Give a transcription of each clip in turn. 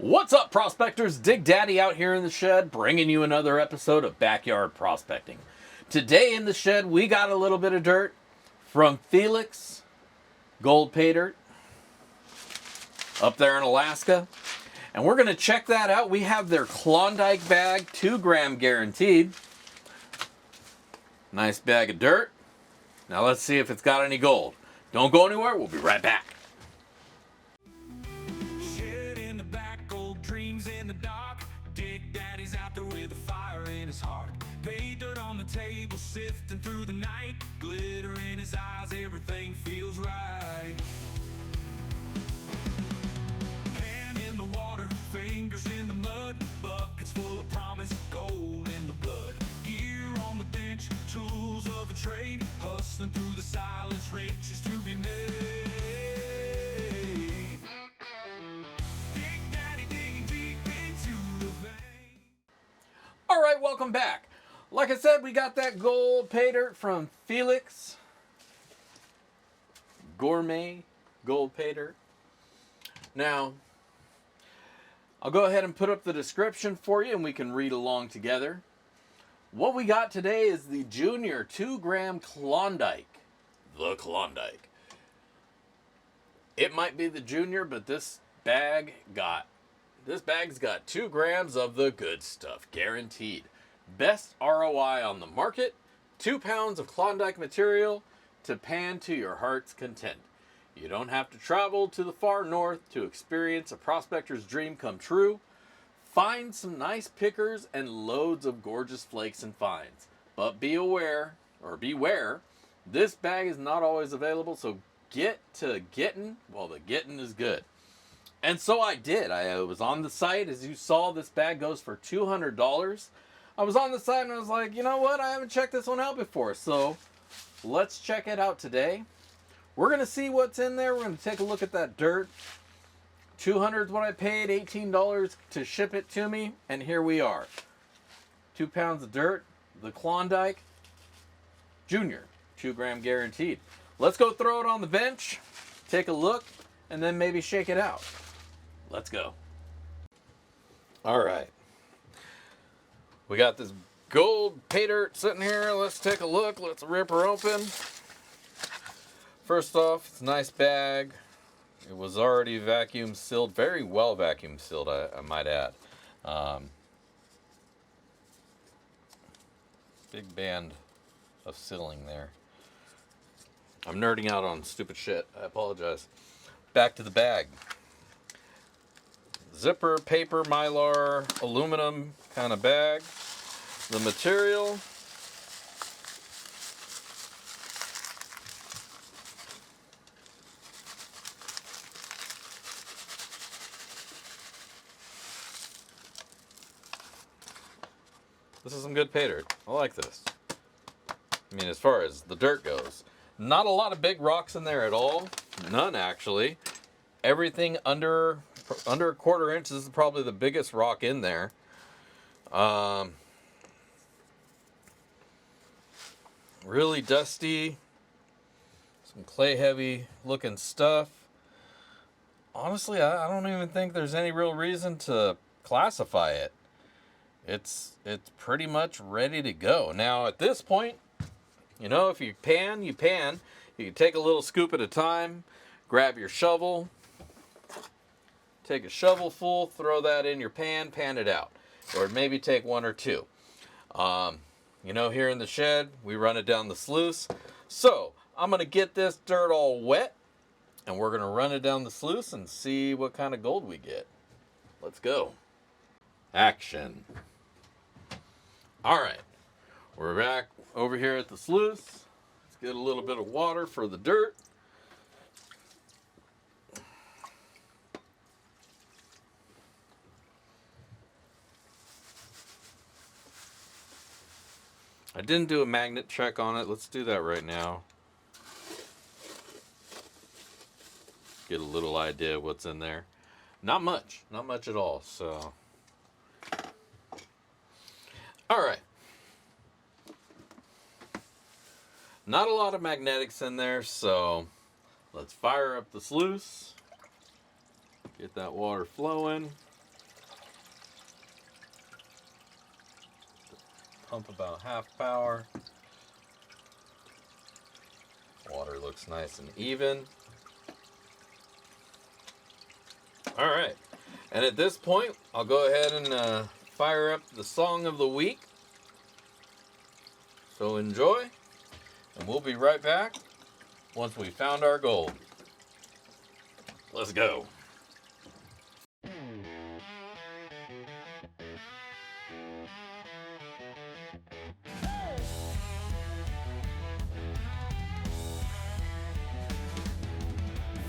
What's up, prospectors? Dig Daddy out here in the shed, bringing you another episode of Backyard Prospecting. Today in the shed, we got a little bit of dirt from Felix, gold Paydirt, up there in Alaska. And we're going to check that out. We have their Klondike bag, 2 gram guaranteed. Nice bag of dirt. Now let's see if it's got any gold. Don't go anywhere, we'll be right back. In the dark, Dig Daddy's out there with a fire in his heart. Paydirt on the table, sifting through the night. Glitter in his eyes, everything feels right. Hand in the water, fingers in the mud. Buckets full of promise, gold in the blood. Gear on the bench, tools of a trade. Hustling through the silence, riches to be made. Alright, welcome back. Like I said, we got that gold Paydirt from Felix. Gourmet gold Paydirt. Now, I'll go ahead and put up the description for you and we can read along together. What we got today is the Junior 2 gram Klondike. The Klondike. It might be the Junior, but this bag's got 2 grams of the good stuff, guaranteed. Best ROI on the market, 2 pounds of Klondike material to pan to your heart's content. You don't have to travel to the far north to experience a prospector's dream come true. Find some nice pickers and loads of gorgeous flakes and finds. But beware, this bag is not always available, so get to getting while the getting is good. And so I did. I was on the site. As you saw, this bag goes for $200. I was on the site and I was like, you know what? I haven't checked this one out before. So let's check it out today. We're going to see what's in there. We're going to take a look at that dirt. $200 is what I paid, $18 to ship it to me. And here we are. 2 pounds of dirt, the Klondike Junior, 2 gram guaranteed. Let's go throw it on the bench, take a look, and then maybe shake it out. Let's go. All right. We got this gold Paydirt sitting here. Let's take a look. Let's rip her open. First off, it's a nice bag. It was already vacuum sealed. Very well vacuum sealed, I might add. Big band of sealing there. I'm nerding out on stupid shit. I apologize. Back to the bag. Zipper, paper, mylar, aluminum kind of bag. The material. This is some good Paydirt. I like this. I mean, as far as the dirt goes. Not a lot of big rocks in there at all. None, actually. Everything under a 1/4 inch is probably the biggest rock in there. Really dusty. Some clay heavy looking stuff. Honestly, I don't even think there's any real reason to classify it. It's pretty much ready to go. Now, at this point, you know, if you pan, you pan. You can take a little scoop at a time, grab your shovel, take a shovelful, throw that in your pan it out. Or maybe take 1 or 2. You know, here in the shed, we run it down the sluice. So, I'm going to get this dirt all wet, and we're going to run it down the sluice and see what kind of gold we get. Let's go. Action. All right. We're back over here at the sluice. Let's get a little bit of water for the dirt. I didn't do a magnet check on it. Let's do that right now. Get a little idea of what's in there. Not much. Not much at all. So, all right. Not a lot of magnetics in there, so let's fire up the sluice. Get that water flowing. pump about half power. Water looks nice and even. All right, and at this point, I'll go ahead and fire up the song of the week. So enjoy, and we'll be right back once we found our gold. Let's go.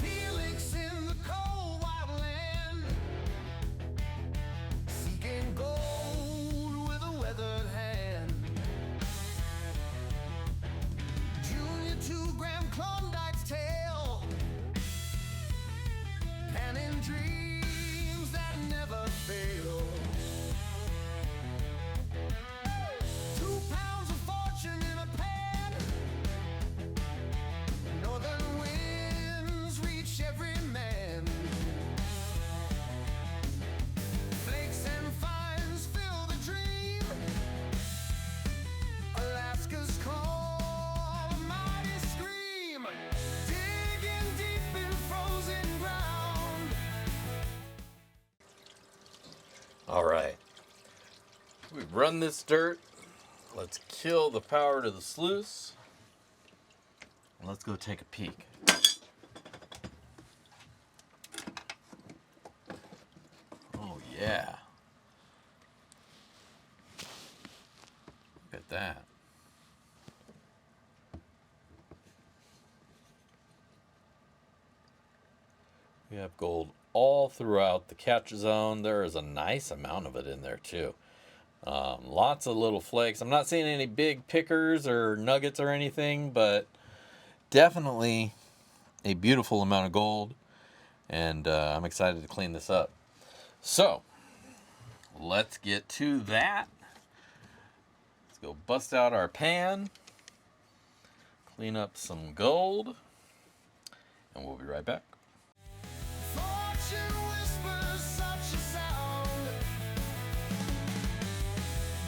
Felix in the cold wild land, seeking gold with a weathered hand. Junior 2-gram Klondike's tail, planning dreams that never fail. 2 pounds of fortune in a pan. Northern winds reach every man. Flakes and fines fill the dream. Alaska's call, a mighty scream. Digging deep in frozen ground. All right. We've run this dirt. Let's kill the power to the sluice. Let's go take a peek. Oh, yeah. Look at that. We have gold all throughout the catch zone. There is a nice amount of it in there, too. Lots of little flakes. I'm not seeing any big pickers or nuggets or anything, but definitely a beautiful amount of gold, and I'm excited to clean this up. So let's get to that. Let's go bust out our pan, clean up some gold, and we'll be right back. Fortune whispers such a sound.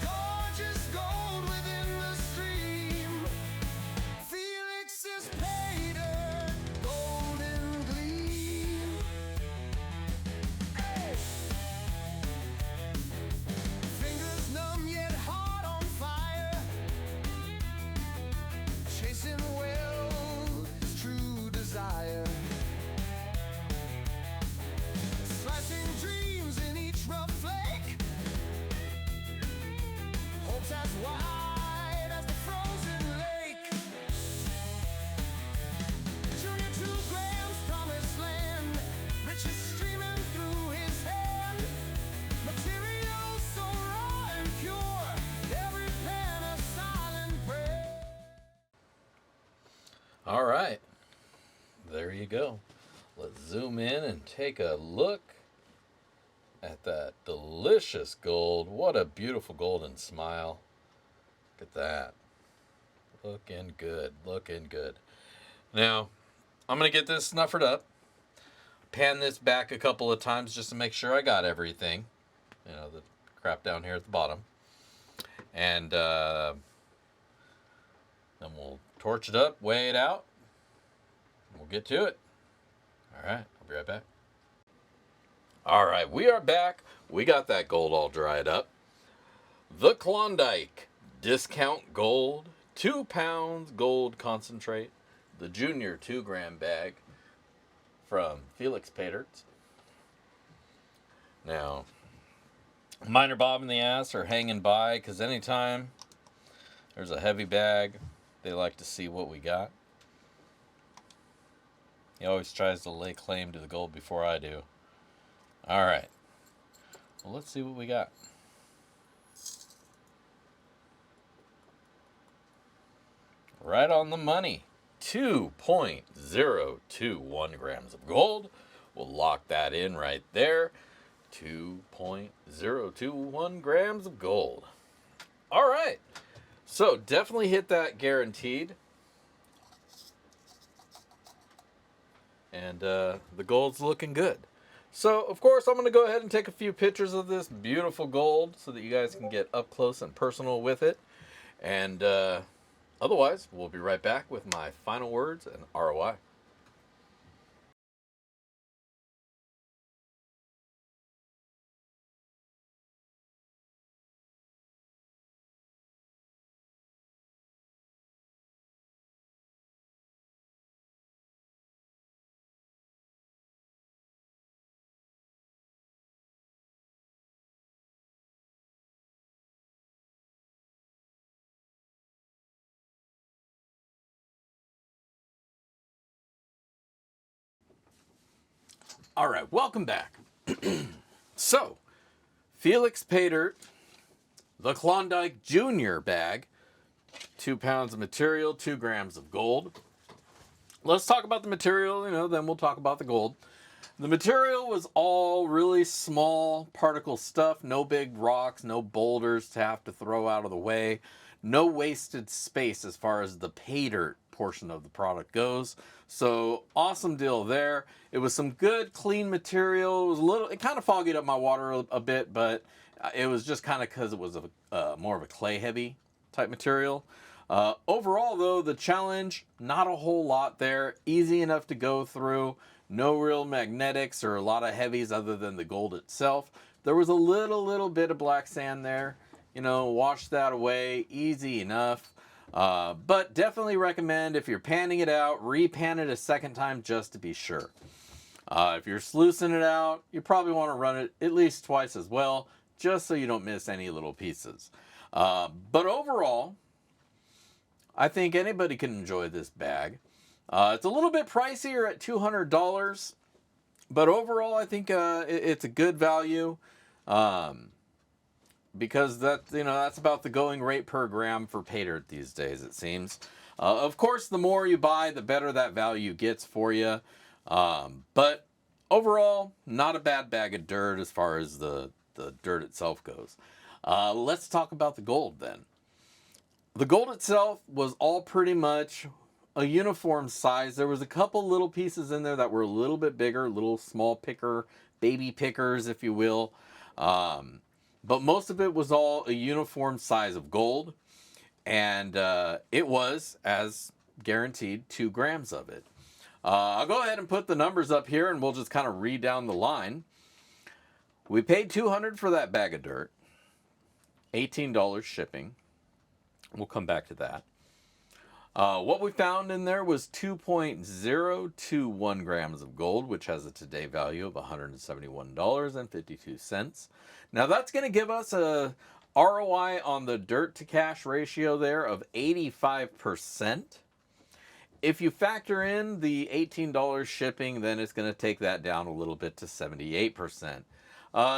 Gorgeous gold within the stream. Felix's Paydirt, golden gleam. Hey! Fingers numb yet heart on fire. Chasing wealth's true desire. Slicing dreams in each rough flake. Hopes as wide as the frozen lake. Junior 2 grams, promised land. Riches streaming through his hand. Material so raw and pure. Every pen a silent prayer. All right, there you go. Let's zoom in and take a look at that delicious gold. What a beautiful golden smile. Look at that. Looking good, looking good. Now, I'm going to get this snuffered up. Pan this back a couple of times just to make sure I got everything. You know, the crap down here at the bottom. And then we'll torch it up, weigh it out. We'll get to it. All right, I'll be right back. All right, we are back. We got that gold all dried up. The Klondike Discount Gold, 2 pounds gold concentrate. The Junior 2-gram bag from Felix Paydirt. Now, mine are bobbing the ass or hanging by because anytime there's a heavy bag, they like to see what we got. He always tries to lay claim to the gold before I do. All right. Well, let's see what we got. Right on the money. 2.021 grams of gold. We'll lock that in right there. 2.021 grams of gold. All right. So definitely hit that guaranteed. And the gold's looking good. So, of course, I'm going to go ahead and take a few pictures of this beautiful gold so that you guys can get up close and personal with it. And otherwise, we'll be right back with my final words and ROI. All right, welcome back. So, Felix Paydirt, the Klondike Junior bag, 2 pounds of material, 2 grams of gold. Let's talk about the material, then we'll talk about the gold. The material was all really small particle stuff, no big rocks, no boulders to have to throw out of the way, no wasted space as far as the Paydirt portion of the product goes. So awesome deal there. It was some good clean material. It kind of foggied up my water a bit, but it was just kind of because it was more of a clay heavy type material. Overall, though, the challenge, not a whole lot there. Easy enough to go through. No real magnetics or a lot of heavies other than the gold itself. There was a little bit of black sand there. Wash that away. Easy enough. But definitely recommend, if you're panning it out, repan it a second time just to be sure. If you're sluicing it out, you probably want to run it at least twice as well, just so you don't miss any little pieces. But overall, I think anybody can enjoy this bag. It's a little bit pricier at $200, but overall I think it's a good value, because that's about the going rate per gram for Paydirt these days, it seems. Of course, the more you buy, the better that value gets for you. But overall, not a bad bag of dirt as far as the dirt itself goes. Let's talk about the gold then. The gold itself was all pretty much a uniform size. There was a couple little pieces in there that were a little bit bigger, little small baby pickers, if you will. But most of it was all a uniform size of gold. And it was, as guaranteed, 2 grams of it. I'll go ahead and put the numbers up here and we'll just kind of read down the line. We paid $200 for that bag of dirt. $18 shipping. We'll come back to that. What we found in there was 2.021 grams of gold, which has a today value of $171.52. Now that's going to give us a ROI on the dirt to cash ratio there of 85%. If you factor in the $18 shipping, then it's going to take that down a little bit to 78%.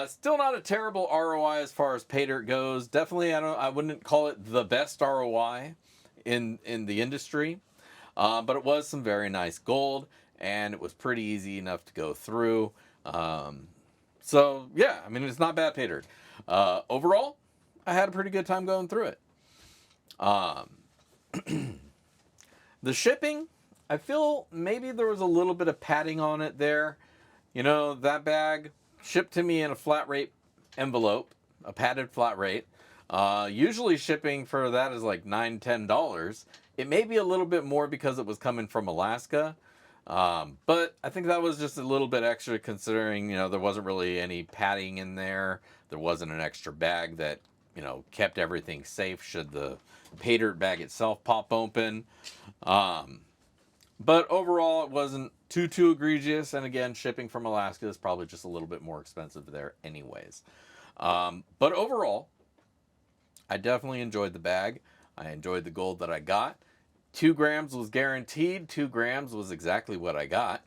Still not a terrible ROI as far as Paydirt goes. Definitely, I wouldn't call it the best ROI in the industry, but it was some very nice gold, and it was pretty easy enough to go through. So yeah, I mean, it's not bad Paydirt. Overall, I had a pretty good time going through it. The shipping, I feel maybe there was a little bit of padding on it there. That bag shipped to me in a flat rate envelope, a padded flat rate. Usually shipping for that is like $9-10. It may be a little bit more because it was coming from Alaska. But I think that was just a little bit extra considering, there wasn't really any padding in there. There wasn't an extra bag that, kept everything safe should the Paydirt bag itself pop open. But overall, it wasn't too egregious. And again, shipping from Alaska is probably just a little bit more expensive there anyways. But overall, I definitely enjoyed the bag. I enjoyed the gold that I got. 2 grams was guaranteed. 2 grams was exactly what I got.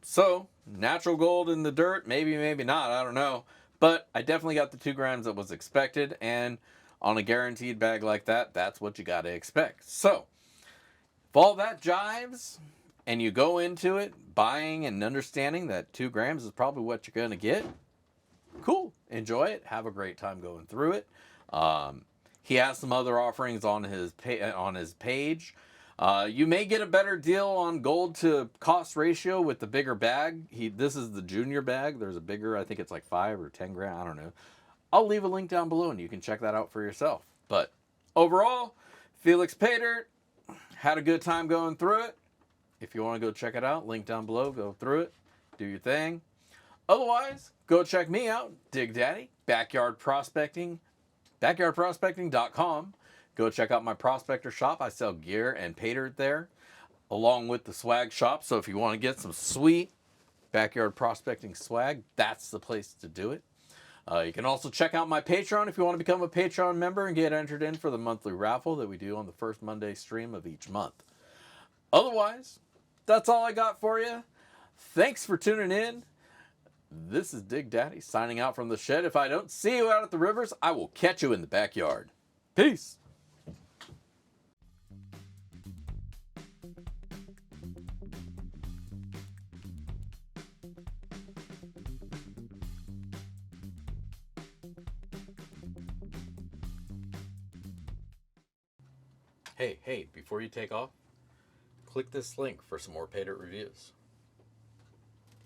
So, natural gold in the dirt, maybe not, I don't know. But I definitely got the 2 grams that was expected. And on a guaranteed bag like that, that's what you got to expect. So, if all that jives and you go into it buying and understanding that 2 grams is probably what you're going to get, cool. Enjoy it. Have a great time going through it. He has some other offerings on his page. You may get a better deal on gold to cost ratio with the bigger bag. This is the junior bag. There's a bigger, I think it's like 5 or 10 grand. I don't know. I'll leave a link down below and you can check that out for yourself. But overall, Felix Paydirt, had a good time going through it. If you want to go check it out, link down below. Go through it. Do your thing. Otherwise, go check me out, Dig Daddy, backyardprospecting.com. Go check out my prospector shop. I sell gear and Paydirt there, along with the swag shop. So if you want to get some sweet backyard prospecting swag, that's the place to do it. You can also check out my Patreon if you want to become a Patreon member and get entered in for the monthly raffle that we do on the first Monday stream of each month. Otherwise, that's all I got for you. Thanks for tuning in. This is Dig Daddy signing out from the shed. If I don't see you out at the rivers, I will catch you in the backyard. Peace. Hey, before you take off, click this link for some more Paydirt reviews.